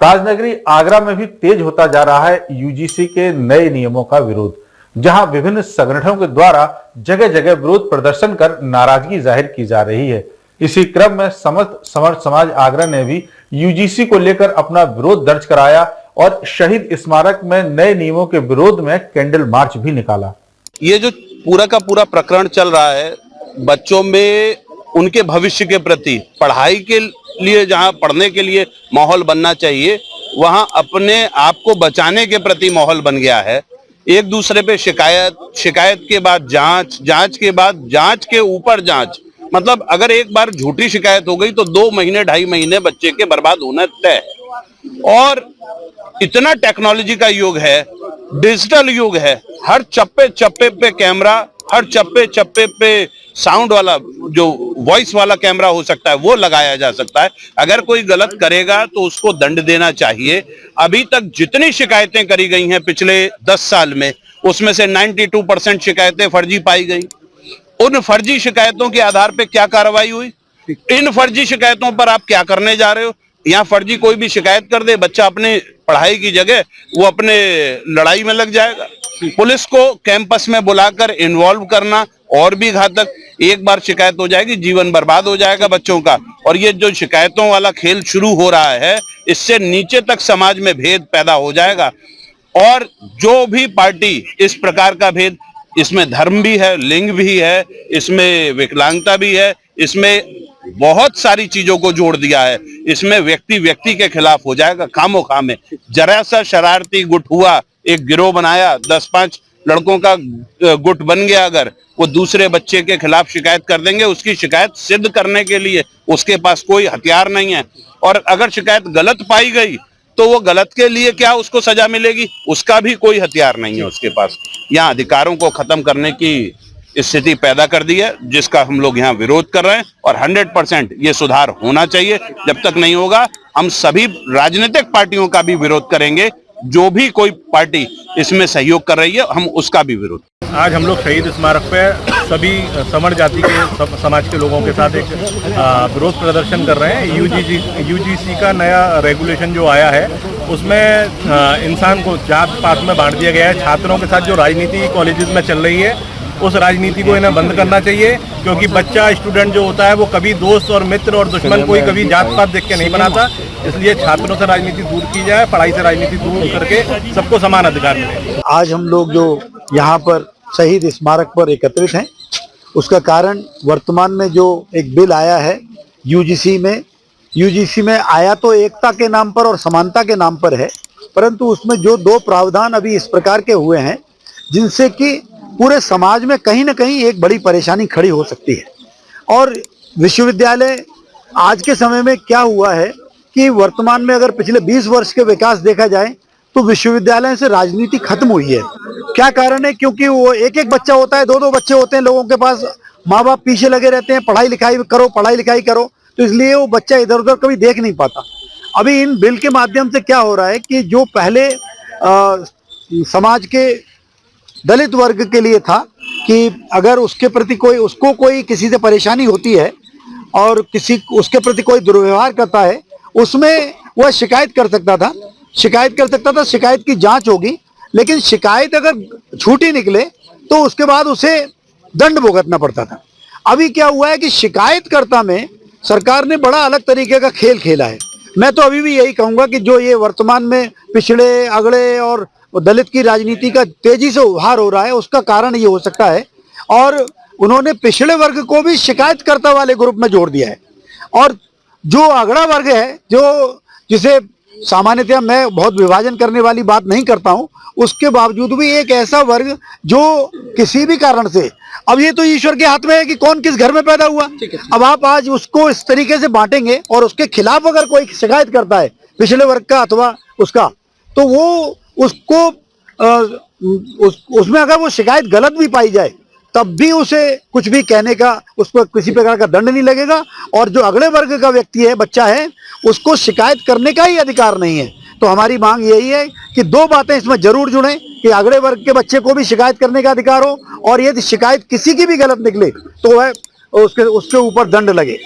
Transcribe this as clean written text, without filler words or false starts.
राजनगरी आगरा में भी तेज होता जा रहा है यूजीसी के नए नियमों का विरोध, जहां विभिन्न संगठनों के द्वारा जगह जगह विरोध प्रदर्शन कर नाराजगी जाहिर की जा रही है। इसी क्रम में समस्त समर्थ समाज आगरा ने भी यूजीसी को लेकर अपना विरोध दर्ज कराया और शहीद स्मारक में नए नियमों के विरोध में कैंडल मार्च भी निकाला। ये जो पूरा का पूरा प्रकरण चल रहा है, बच्चों में उनके भविष्य के प्रति पढ़ाई के लिए जहां पढ़ने के लिए माहौल बनना चाहिए, वहां अपने आप को बचाने के प्रति माहौल बन गया है। एक दूसरे पे शिकायत के बाद जांच के बाद जांच के ऊपर जांच, मतलब अगर एक बार झूठी शिकायत हो गई तो 2 महीने 2.5 महीने बच्चे के बर्बाद होना तय है। और इतना टेक्नोलॉजी का युग है, डिजिटल युग है, हर चप्पे चप्पे पे कैमरा, हर चप्पे चप्पे पे साउंड वाला जो वॉइस वाला कैमरा हो सकता है वो लगाया जा सकता है। अगर कोई गलत करेगा तो उसको दंड देना चाहिए। अभी तक जितनी शिकायतें करी गई हैं पिछले 10 साल में, उसमें से 92% शिकायतें फर्जी पाई गई। उन फर्जी शिकायतों के आधार पे क्या कार्रवाई हुई? इन फर्जी शिकायतों पर आप क्या करने जा रहे हो? यहाँ फर्जी कोई भी शिकायत कर दे, बच्चा अपने पढ़ाई की जगह वो अपने लड़ाई में लग जाएगा। पुलिस को कैंपस में बुलाकर इन्वॉल्व करना और भी घातक। एक बार शिकायत हो जाएगी, जीवन बर्बाद हो जाएगा बच्चों का। और ये जो शिकायतों वाला खेल शुरू हो रहा है, इससे नीचे तक समाज में भेद पैदा हो जाएगा। और जो भी पार्टी इस प्रकार का भेद, इसमें धर्म भी है, लिंग भी है, इसमें विकलांगता भी है, इसमें बहुत सारी चीजों को जोड़ दिया है, इसमें व्यक्ति के खिलाफ हो जाएगा खामोखा में। जरा सा शरारती गुट हुआ, एक गिरोह बनाया, 10-5 लड़कों का गुट बन गया, अगर वो दूसरे बच्चे के खिलाफ शिकायत कर देंगे, उसकी शिकायत सिद्ध करने के लिए उसके पास कोई हथियार नहीं है। और अगर शिकायत गलत पाई गई तो वो गलत के लिए क्या उसको सजा मिलेगी, उसका भी कोई हथियार नहीं है उसके पास। यहाँ अधिकारों को खत्म करने की स्थिति पैदा कर दी है, जिसका हम लोग यहाँ विरोध कर रहे हैं। और 100% ये सुधार होना चाहिए। जब तक नहीं होगा, हम सभी राजनीतिक पार्टियों का भी विरोध करेंगे। जो भी कोई पार्टी इसमें सहयोग कर रही है, हम उसका भी विरोध। आज हम लोग शहीद स्मारक पे सभी समर जाति के समाज के लोगों के साथ एक विरोध प्रदर्शन कर रहे हैं। यूजीसी का नया रेगुलेशन जो आया है, उसमें इंसान को जात पात में बांट दिया गया है। छात्रों के साथ जो राजनीति कॉलेजेस में चल रही है, उस राजनीति को इन्हें बंद करना चाहिए। क्योंकि बच्चा स्टूडेंट जो होता है वो कभी दोस्त और मित्र और दुश्मन कोई कभी जात पात देख के नहीं बनाता। इसलिए छात्रों से राजनीति दूर की जाए, पढ़ाई से राजनीति दूर करके सबको समान अधिकार मिले। आज हम लोग जो यहाँ पर शहीद स्मारक पर एकत्रित हैं, उसका कारण वर्तमान में जो एक बिल आया है यूजीसी में आया तो एकता के नाम पर और समानता के नाम पर है, परंतु उसमें जो 2 प्रावधान अभी इस प्रकार के हुए हैं जिनसे कि पूरे समाज में कहीं ना कहीं एक बड़ी परेशानी खड़ी हो सकती है। और विश्वविद्यालय आज के समय में क्या हुआ है कि वर्तमान में अगर पिछले 20 वर्ष के विकास देखा जाए तो विश्वविद्यालय से राजनीति खत्म हुई है। क्या कारण है? क्योंकि वो एक बच्चा होता है, 2 बच्चे होते हैं लोगों के पास, माँ बाप पीछे लगे रहते हैं, पढ़ाई लिखाई करो, तो इसलिए वो बच्चा इधर उधर कभी देख नहीं पाता। अभी इन बिल के माध्यम से क्या हो रहा है कि जो पहले समाज के दलित वर्ग के लिए था कि अगर उसके प्रति कोई किसी से परेशानी होती है और उसके प्रति कोई दुर्व्यवहार करता है, उसमें वह शिकायत कर सकता था, शिकायत की जांच होगी। लेकिन शिकायत अगर झूठी निकले तो उसके बाद उसे दंड भुगतना पड़ता था। अभी क्या हुआ है कि शिकायतकर्ता में सरकार ने बड़ा अलग तरीके का खेल खेला है। मैं तो अभी भी यही कहूंगा कि जो ये वर्तमान में पिछड़े अगड़े और दलित की राजनीति का तेजी से उभार हो रहा है, उसका कारण ये हो सकता है। और उन्होंने पिछड़े वर्ग को भी शिकायतकर्ता वाले ग्रुप में जोड़ दिया है। और जो अगड़ा वर्ग है, जो जिसे सामान्यतः मैं बहुत विभाजन करने वाली बात नहीं करता हूं, उसके बावजूद भी एक ऐसा वर्ग जो किसी भी कारण से, अब ये तो ईश्वर के हाथ में है कि कौन किस घर में पैदा हुआ। अब आप आज उसको इस तरीके से बांटेंगे और उसके खिलाफ अगर कोई शिकायत करता है पिछले वर्ग का अथवा उसका, तो वो उसको उसमें अगर वो शिकायत गलत भी पाई जाए तब भी उसे कुछ भी कहने का, उस पर किसी प्रकार का दंड नहीं लगेगा। और जो अगले वर्ग का व्यक्ति है, बच्चा है, उसको शिकायत करने का ही अधिकार नहीं है। तो हमारी मांग यही है कि 2 बातें इसमें जरूर जुड़ें कि अगले वर्ग के बच्चे को भी शिकायत करने का अधिकार हो, और यदि शिकायत किसी की भी गलत निकले तो वह उसके ऊपर दंड लगे।